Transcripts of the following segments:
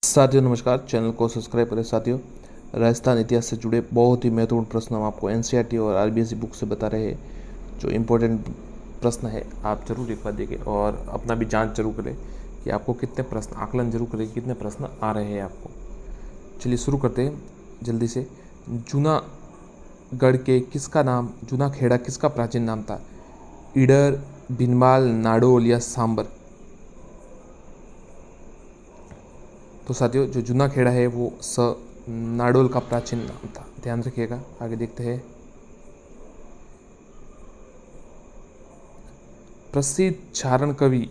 साथियों नमस्कार, चैनल को सब्सक्राइब करें। साथियों, राजस्थान इतिहास से जुड़े बहुत ही महत्वपूर्ण प्रश्न हम आपको एनसीईआरटी और आरबीएसई बुक से बता रहे हैं। जो इम्पोर्टेंट प्रश्न है आप जरूर एक बार देखें और अपना भी जांच जरूर करें कि आपको कितने प्रश्न, आकलन जरूर करें कितने प्रश्न आ रहे हैं आपको। चलिए शुरू करते हैं जल्दी से। जूनागढ़ के किसका नाम, जूना खेड़ा किसका प्राचीन नाम था? ईडर, भिनमाल, नाडोल या सांबर? तो साथियों, जो जूना खेड़ा है वो नाडोल का प्राचीन नाम था, ध्यान रखिएगा। आगे देखते हैं। प्रसिद्ध चारण कवि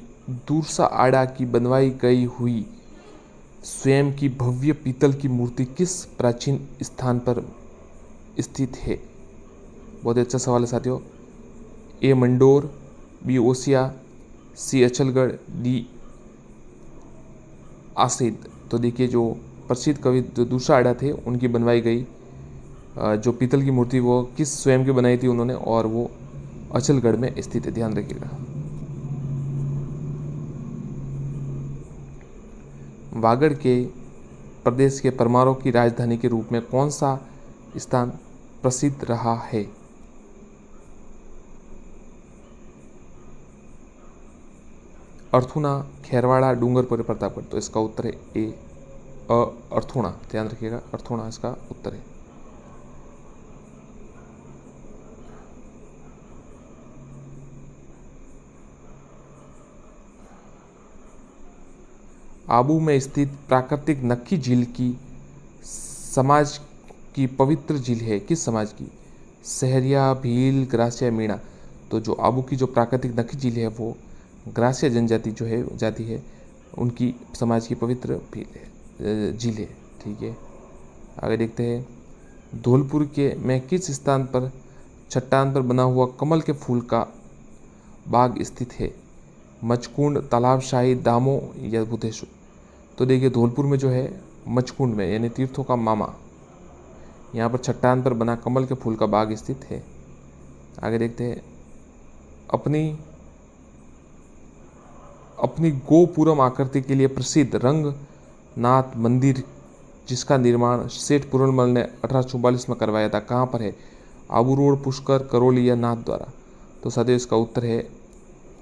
दूरसा आड़ा की बनवाई गई हुई स्वयं की भव्य पीतल की मूर्ति किस प्राचीन स्थान पर स्थित है? बहुत अच्छा सवाल है साथियों। ए मंडोर, बी ओसिया, सी अचलगढ़, डी आसिद। तो देखिए, जो प्रसिद्ध कवि जो दूसरा आड़ा थे उनकी बनवाई गई जो पीतल की मूर्ति वो किस स्वयं की बनाई थी उन्होंने, और वो अचलगढ़ में स्थित है, ध्यान रखिएगा। वागड़ के प्रदेश के परमारों की राजधानी के रूप में कौन सा स्थान प्रसिद्ध रहा है? अर्थुना, खेरवाड़ा, डूंगरपुर, प्रतापगढ़। तो इसका उत्तर है ए अर्थुना, ध्यान रखिएगा, अर्थुना इसका उत्तर है। आबू में स्थित प्राकृतिक नक्की झील की समाज की पवित्र झील है, किस समाज की? सहरिया, भील, ग्रासिया, मीणा। तो जो आबू की जो प्राकृतिक नक्की झील है वो ग्रासिया जनजाति जो है जाति है उनकी समाज की पवित्र झील है, ठीक है। आगे देखते हैं। धौलपुर के में किस स्थान पर चट्टान पर बना हुआ कमल के फूल का बाग स्थित है? मचकुंड, तालाबशाही, दामो या बुद्धेश्वर? तो देखिए, धौलपुर में जो है मचकुंड में, यानी तीर्थों का मामा, यहाँ पर चट्टान पर बना कमल के फूल का बाग स्थित है। आगे देखते हैं। अपनी गोपुरम आकृति के लिए प्रसिद्ध रंगनाथ मंदिर जिसका निर्माण सेठ पूरनमल ने 1844 में करवाया था, कहाँ पर है? आबू रोड, पुष्कर, करौली या नाथ द्वारा? तो साथियों, इसका उत्तर है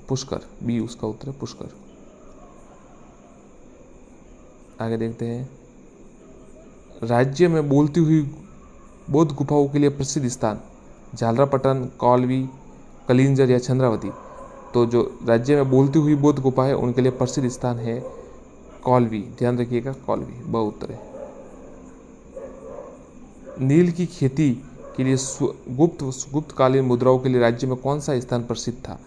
पुष्कर, बी उसका उत्तर है पुष्कर। आगे देखते हैं। राज्य में बोलती हुई बौद्ध गुफाओं के लिए प्रसिद्ध स्थान? झालरापटन, कौलवी, कलिंजर या चंद्रावती? तो जो राज्य में बोलती हुई बौद्ध गुफा है उनके लिए प्रसिद्ध स्थान है कौलवी, ध्यान रखिएगा, कौलवी ब उत्तर है। नील की खेती के लिए गुप्तकालीन मुद्राओं के लिए राज्य में कौन सा स्थान प्रसिद्ध था?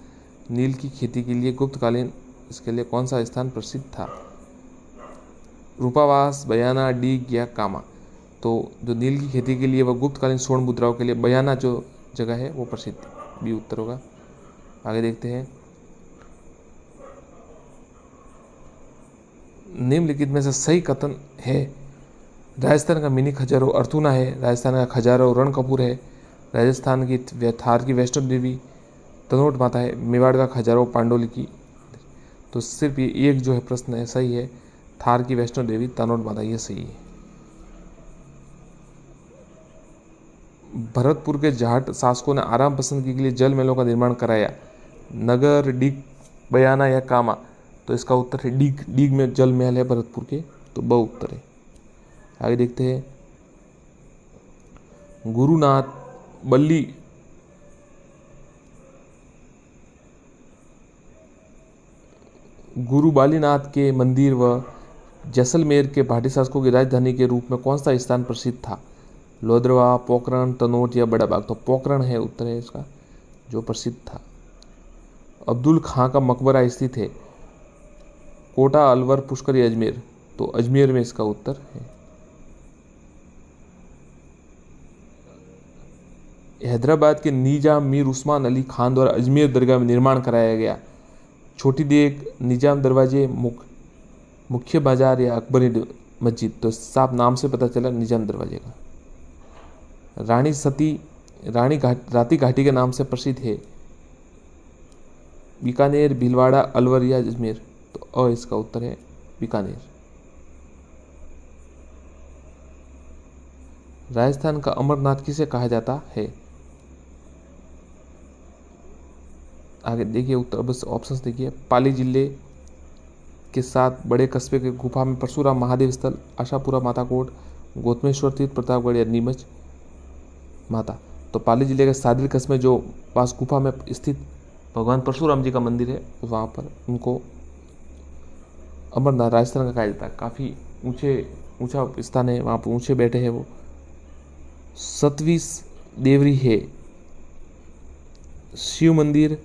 नील की खेती के लिए गुप्तकालीन इसके लिए कौन सा स्थान प्रसिद्ध था? रूपावास, बयाना, डीग या कामा? तो जो नील की खेती के लिए वह गुप्तकालीन स्वर्ण मुद्राओं के लिए बयाना जो जगह है वो प्रसिद्ध है, बी उत्तर होगा। आगे देखते हैं। निम्नलिखित में से सही कथन है? राजस्थान का मिनी खजारो अर्थुना है, राजस्थान का खजारो रणकपूर है, राजस्थान की थार की वैष्णो देवी तनोट माता है, मेवाड़ का खजारो पांडोली की। तो सिर्फ ये एक जो है प्रश्न है सही है, थार की वैष्णो देवी तनोट माता, ये सही है। भरतपुर के जाट शासकों ने आराम पसंद के लिए जल महलों का निर्माण कराया? नगर, डीग, बयाना या कामा? तो इसका उत्तर है डीग, डीग में जल महल है भरतपुर के, तो ब उत्तर है। आगे देखते हैं। गुरुनाथ बल्ली गुरु बालीनाथ के मंदिर व जैसलमेर के भाटी शासकों की राजधानी के रूप में कौन सा स्थान प्रसिद्ध था? लोदरवा, पोखरण, तनोट या बड़ा बाग? तो पोखरण है उत्तर है इसका जो प्रसिद्ध था। अब्दुल खां का मकबरा स्थित है? कोटा, अलवर, पुष्कर या अजमेर? तो अजमेर में इसका उत्तर है। हैदराबाद के निजाम मीर उस्मान अली खान द्वारा अजमेर दरगाह में निर्माण कराया गया छोटी देग, निजाम दरवाजे, मुख्य बाजार या अकबरी मस्जिद? तो साफ नाम से पता चला निजाम दरवाजे का। रानी सती राती घाटी के नाम से प्रसिद्ध है? बीकानेर, भीलवाड़ा, अलवर या अजमेर? तो इसका उत्तर है बीकानेर। राजस्थान का अमरनाथ किसे कहा जाता है? आगे देखिए उत्तर, बस ऑप्शंस देखिए। पाली जिले के साथ बड़े कस्बे के गुफा में परशुराम महादेव स्थल, आशापुरा माता कोट, गौतमेश्वर तीर्थ, प्रतापगढ़ या नीमच माता। तो पाली जिले के सादरी कस्बे जो पास गुफा में स्थित भगवान परशुराम जी का मंदिर है, वहाँ पर उनको अमरनाथ राजस्थान का कहा जाता है। काफ़ी ऊंचा स्थान है, वहाँ पर ऊंचे बैठे हैं वो। 27 देवरी है, शिव मंदिर,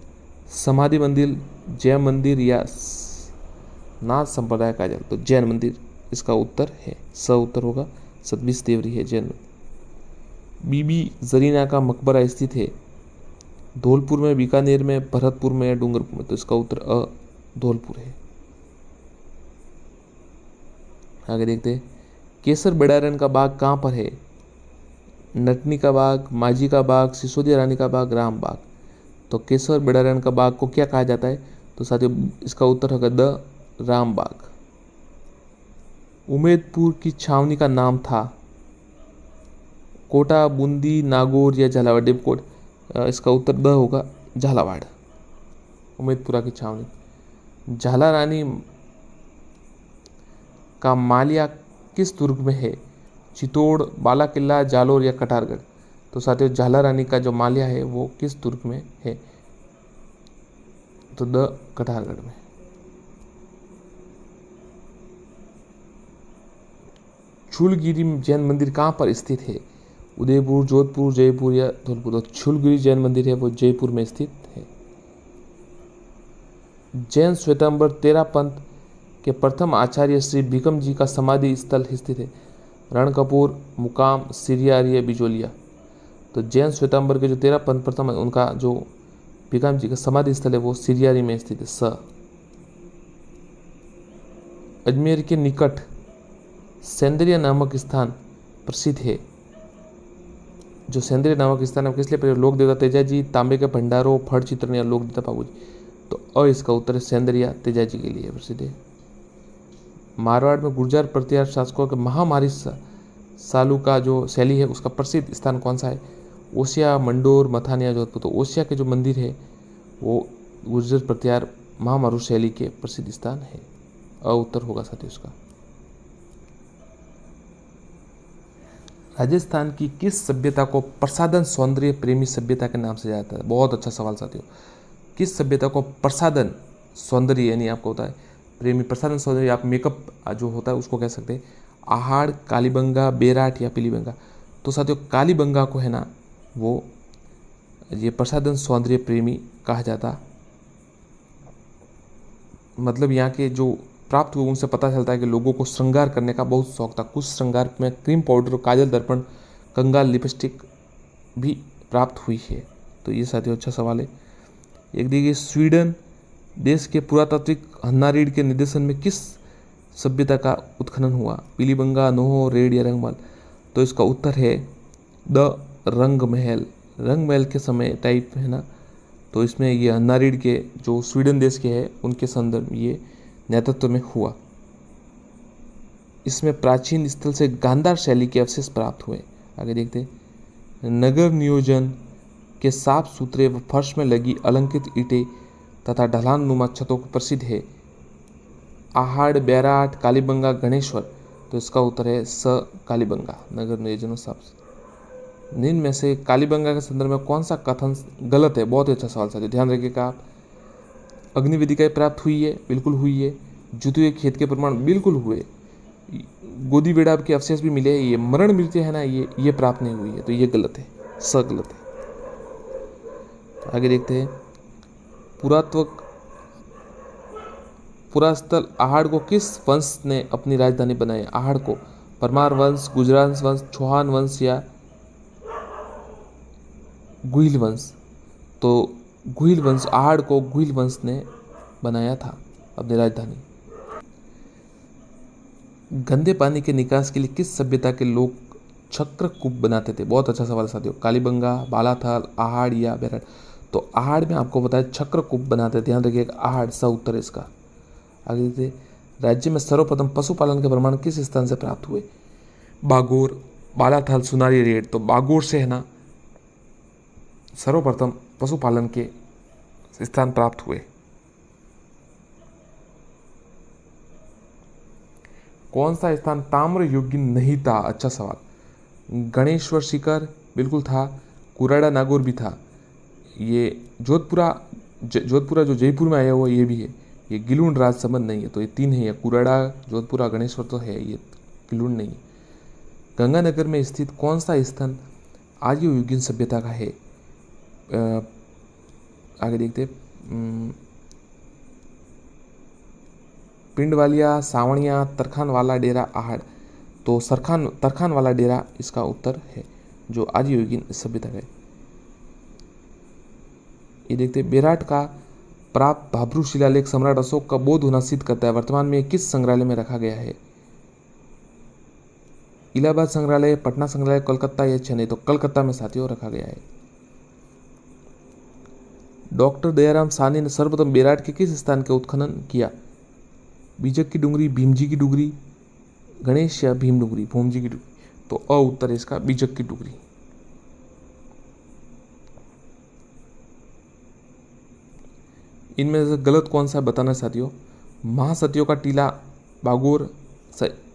समाधि मंदिर, जैन मंदिर या नाथ संप्रदाय कहा जाता है। तो जैन मंदिर इसका उत्तर है, स उत्तर होगा। 27 देवरी है जैन। बीबी जरीना का मकबरा स्थित है धौलपुर में, बीकानेर में, भरतपुर में या डूंगरपुर में। तो इसका उत्तर अ धौलपुर है। आगे देखते हैं, केसर बेड़ारन का बाग कहाँ पर है? नटनी का बाग, माझी का बाग, सिसोदिया रानी का बाग, राम बाग। तो केसर बेड़ारन का बाग को क्या कहा जाता है? तो साथियों इसका उत्तर होगा द राम बाग। उमेदपुर की छावनी का नाम था? कोटा, बूंदी, नागौर या झालावाड़। डिपकोट, इसका उत्तर द होगा झालावाड़। उमेदपुरा की छावनी। झाला रानी का मालिया किस दुर्ग में है? चित्तौड़, बाला किला, जालोर या कटारगढ़। तो साथियों झाला रानी का जो मालिया है वो किस दुर्ग में है? तो द कटारगढ़ में। छूलगिरी जैन मंदिर कहाँ पर स्थित है? उदयपुर, जोधपुर, जयपुर या धौलपुर। तो छूलगिरी जैन मंदिर है वो जयपुर में स्थित है। जैन श्वेतांबर तेरा पंथ के प्रथम आचार्य श्री भीकम जी का समाधि स्थल स्थित है? रणकपुर, मुकाम, सिरियार या बिजोलिया। तो जैन श्वेतांबर के जो 13 पंथ प्रथम है उनका जो भीकम जी का समाधि स्थल है वो सिरियारी में स्थित है। स। अजमेर के निकट सेंद्रिया नामक स्थान प्रसिद्ध है। जो सेंद्रिया नामक स्थान है किस लिए? लोक देवता तेजा जी, तांबे के भंडारों, फड़ चित्रण या लोक देवता बाबू जी। तो अ इसका उत्तर है सेंद्रिया तेजा जी के लिए प्रसिद्ध है। मारवाड़ में गुर्जर प्रतिहार शासकों के महामारी सालू का जो शैली है उसका प्रसिद्ध स्थान कौन सा है? ओसिया, मंडोर, मथानिया, जोधपुर। तो ओसिया के जो मंदिर है वो गुर्जर प्रतिहार महामारू शैली के प्रसिद्ध स्थान है। अ उत्तर होगा साथियों उसका। राजस्थान की किस सभ्यता को प्रसाधन सौंदर्य प्रेमी सभ्यता के नाम से जाना जाता है? बहुत अच्छा सवाल साथियों। किस सभ्यता को प्रसाधन सौंदर्य यानी आपको होता है प्रेमी, प्रसाधन सौंदर्य आप मेकअप जो होता है उसको कह सकते हैं? आहाड़, कालीबंगा, बेराट या पीलीबंगा। तो साथियों कालीबंगा को है ना वो ये प्रसाधन सौंदर्य प्रेमी कहा जाता। मतलब यहाँ के जो प्राप्त हुए उनसे पता चलता है कि लोगों को श्रृंगार करने का बहुत शौक था। कुछ श्रृंगार में क्रीम पाउडर, काजल, दर्पण, कंगाल, लिपस्टिक भी प्राप्त हुई है। तो ये साथियों अच्छा सवाल है। एक देखिए, स्वीडन देश के पुरातात्विक हन्नारीड के निर्देशन में किस सभ्यता का उत्खनन हुआ? पीलीबंगा, नोहो, रेड या रंगमहल। तो इसका उत्तर है द रंगमहल। रंगमहल के समय टाइप है ना, तो इसमें ये हन्नारीड के जो स्वीडन देश के हैं उनके संदर्भ ये नेतृत्व में हुआ। इसमें प्राचीन स्थल से गांधार शैली के अवशेष प्राप्त हुए। आगे देखते हैं, नगर नियोजन के साफ सुथरे व फर्श में लगी अलंकृत ईंटें तथा ढलान नुमा छतों को प्रसिद्ध है। आहाड़, बैराट, कालीबंगा, गणेश्वर। तो इसका उत्तर है स कालीबंगा। नगर नियोजन साफ। निम्न में से कालीबंगा के संदर्भ में कौन सा कथन गलत है? बहुत ही अच्छा सवाल साथियों, ध्यान रखिएगा आप। अग्निवेदिकाएं प्राप्त हुई है, बिल्कुल हुई है। जुते हुए खेत के प्रमाण बिल्कुल हुए। गोदी बेड़ा के अवशेष भी मिले। ये मरण मृत्यु है ना, ये प्राप्त नहीं हुई है, तो ये गलत है, स गलत है। आगे देखते हैं, पुरास्थल आहाड़ को किस वंश ने अपनी राजधानी बनाई? आहाड़ को परमार वंश, गुजरात वंश, चौहान वंश या गुहिल वंश। तो गुहिल वंश, आहाड़ को गुहिल वंश ने बनाया था अपनी राजधानी। गंदे पानी के निकास के लिए किस सभ्यता के लोग चक्र कूप बनाते थे? बहुत अच्छा सवाल साथियों। कालीबंगा, बालाथल, आहाड़ या बेरठ। तो आहाड़ में आपको बताया चक्र कूप बनाते थे, ध्यान रखिएगा। आहाड़ सा उत्तर है इसका। आगे देखते, राज्य में सर्वप्रथम पशुपालन के प्रमाण किस स्थान से प्राप्त हुए? बागोर, बालाथल, सुनारी रेड, तो बागोर से है ना सर्वप्रथम पशुपालन के स्थान प्राप्त हुए। कौन सा स्थान ताम्र युग नहीं था? अच्छा सवाल। गणेश्वर शिखर बिल्कुल था, कुराड़ा नागौर भी था, ये जोधपुरा जो जयपुर में आया हुआ ये भी है, ये गिलुंड राजसमंद नहीं है, तो ये तीन है, ये कुराड़ा, जोधपुरा, गणेश्वर तो है, ये गिलुंड नहीं है। गंगानगर में स्थित कौन सा स्थान आर्ययुगीन सभ्यता का है? आगे देखते पिंडवालिया, सावणिया, तरखान वाला डेरा, आहड़, तो तरखान वाला डेरा इसका उत्तर है जो आर्ययुगीन सभ्यता का है। ये देखते बेराट का प्राप्त भाब्रू शिलालेख सम्राट अशोक का बोध होना सिद्ध करता है। वर्तमान में किस संग्रहालय में रखा गया है? इलाहाबाद संग्रहालय, पटना संग्रहालय, कोलकाता या चेन्नई, तो कलकत्ता में साथियों रखा गया है। डॉक्टर दयाराम साहनी ने सर्वप्रथम बेराट के किस स्थान का उत्खनन किया? बीजक की डूंगरी, भीमजी की डूंगरी, गणेश या भीम डूंगरी, भूमजी की डूंगरी, तो अ उत्तर इसका बीजक की डूंगरी। इनमें से गलत कौन सा बताना साथियों? महासतियों का टीला बागोर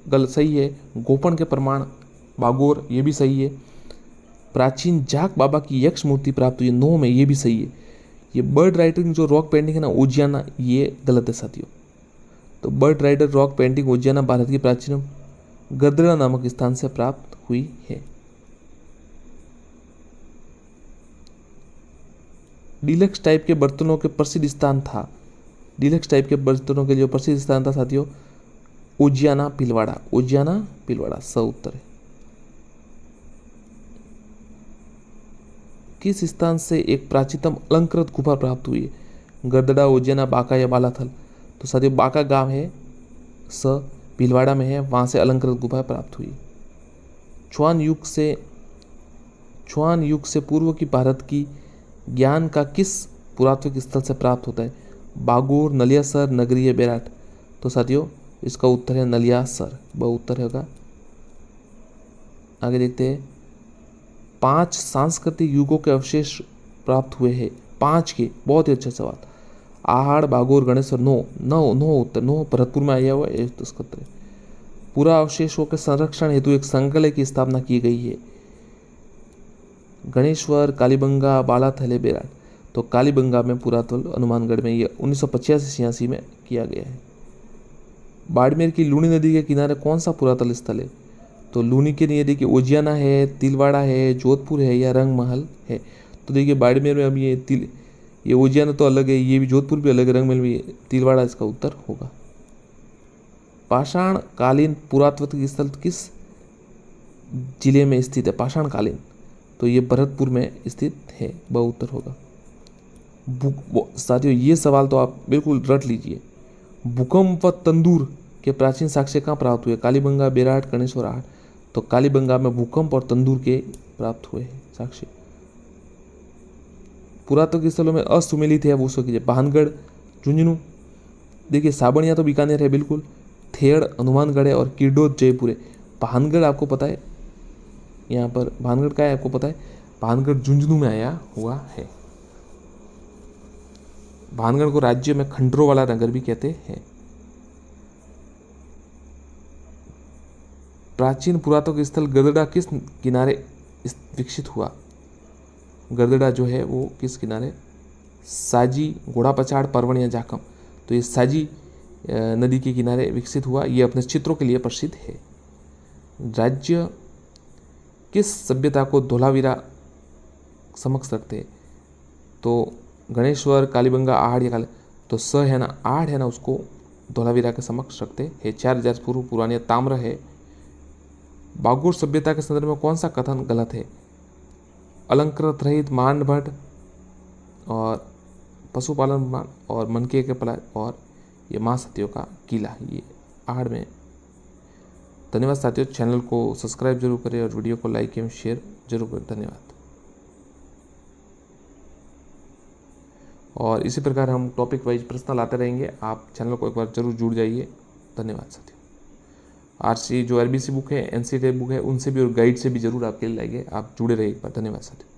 सही है। गोपन के प्रमाण बागोर ये भी सही है। प्राचीन जाक बाबा की यक्ष मूर्ति प्राप्त हुई 9 में, ये भी सही है। ये बर्ड राइटिंग जो रॉक पेंटिंग है ना उजियाना, ये गलत है साथियों। तो बर्ड राइडर रॉक पेंटिंग उजियाना भारत की प्राचीन गर्दड़ा नामक स्थान से प्राप्त हुई है। डीलक्स टाइप के बर्तनों के प्रसिद्ध स्थान था, डीलक्स टाइप के बर्तनों के जो प्रसिद्ध स्थान था साथियों उजियाना भीलवाड़ा, उजियाना भीलवाड़ा स उत्तर है। किस स्थान से एक प्राचीनतम अलंकृत गुफा प्राप्त हुई है? गर्दड़ा, उज्जैना, बांका या बालाथल, तो साथियों बांका गांव है, स भीलवाड़ा में है, वहां से अलंकृत गुफा प्राप्त हुई। छुआन युग से पूर्व की भारत की ज्ञान का किस पुरातात्विक स्थल से प्राप्त होता है? बागोर, नलियासर, नगरी या बेराट, तो साथियों इसका उत्तर है नलियासर, ब उत्तर होगा। आगे देखते हैं 5 सांस्कृतिक युगों के अवशेष प्राप्त हुए हैं, 5 के, बहुत ही अच्छा सवाल। आहड़, बागोर, गणेश्वर, नो उत्तर, नो भरतपुर में आया हुआ है, तो इसका उत्तर है। पूरा अवशेषों के संरक्षण हेतु एक संग्रहालय की स्थापना की गई है। गणेश्वर, कालीबंगा, बालाथल, बेराट, तो कालीबंगा में पुरातत्व हनुमानगढ़ में ये 1985-86 में किया गया है। बाड़मेर की लूनी नदी के किनारे कौन सा पुरातत्व स्थल है? तो लूनी के लिए देखिए उजियाना है, तिलवाड़ा है, जोधपुर है या रंग महल है, तो देखिए बाड़मेर में अब ये उजियाना तो अलग है, ये भी जोधपुर भी अलग है, रंग महल भी, तिलवाड़ा इसका उत्तर होगा। पाषाण कालीन पुरातत्व स्थल किस जिले में स्थित है? पाषाण कालीन, तो ये भरतपुर में स्थित है, ब उत्तर होगा। साथियों ये सवाल तो आप बिल्कुल रट लीजिए। भूकंप व तंदूर के प्राचीन साक्ष्य कहाँ प्राप्त हुए? कालीबंगा, बेराट, गणेश्वर, आहड़, तो कालीबंगा में भूकंप और तंदूर के प्राप्त हुए हैं साक्ष्य। पुरातत्व स्थलों में असुमेलित है, वो सो कीजिए। भानगढ़, झुंझुनू, देखिए साबणिया तो बीकानेर है बिल्कुल, थेड़ हनुमानगढ़ है और किरडोद जयपुर है। भानगढ़ आपको पता है, यहाँ पर भानगढ़ का है आपको पता है, भानगढ़ झुंझुनू में आया हुआ है। भानगढ़ को राज्य में खंडरों वाला नगर भी कहते हैं। प्राचीन पुरातत्व स्थल गर्दड़ा किस किनारे विकसित हुआ? गर्दड़ा जो है वो किस किनारे? साजी, घोड़ा पछाड़, परवण या जाखम, तो ये साजी नदी के किनारे विकसित हुआ। ये अपने चित्रों के लिए प्रसिद्ध है। राज्य किस सभ्यता को धोलावीरा समक्ष रखते हैं? तो गणेश्वर, कालीबंगा, आहड़ या तो स है ना, आहड़ है ना, उसको धोलावीरा के समक्ष रखते हैं। 4000 पूर्व पुरानी ताम्र है। बागोर सभ्यता के संदर्भ में कौन सा कथन गलत है? अलंकृत रहित मांड भट्ट और पशुपालन और मनके के पलाय और ये महासतियों का किला, ये आहड़ में। धन्यवाद साथियों, चैनल को सब्सक्राइब जरूर करें और वीडियो को लाइक एवं शेयर जरूर करें। धन्यवाद। और इसी प्रकार हम टॉपिक वाइज प्रश्न लाते रहेंगे, आप चैनल को एक बार जरूर जुड़ जाइए। धन्यवाद साथियों। आरसी जो आरबीसी बुक है, एनसीईआरटी बुक है, उनसे भी और गाइड से भी जरूर आपके लिए लाएंगे। आप जुड़े रहिए एक बार। धन्यवाद साथियों।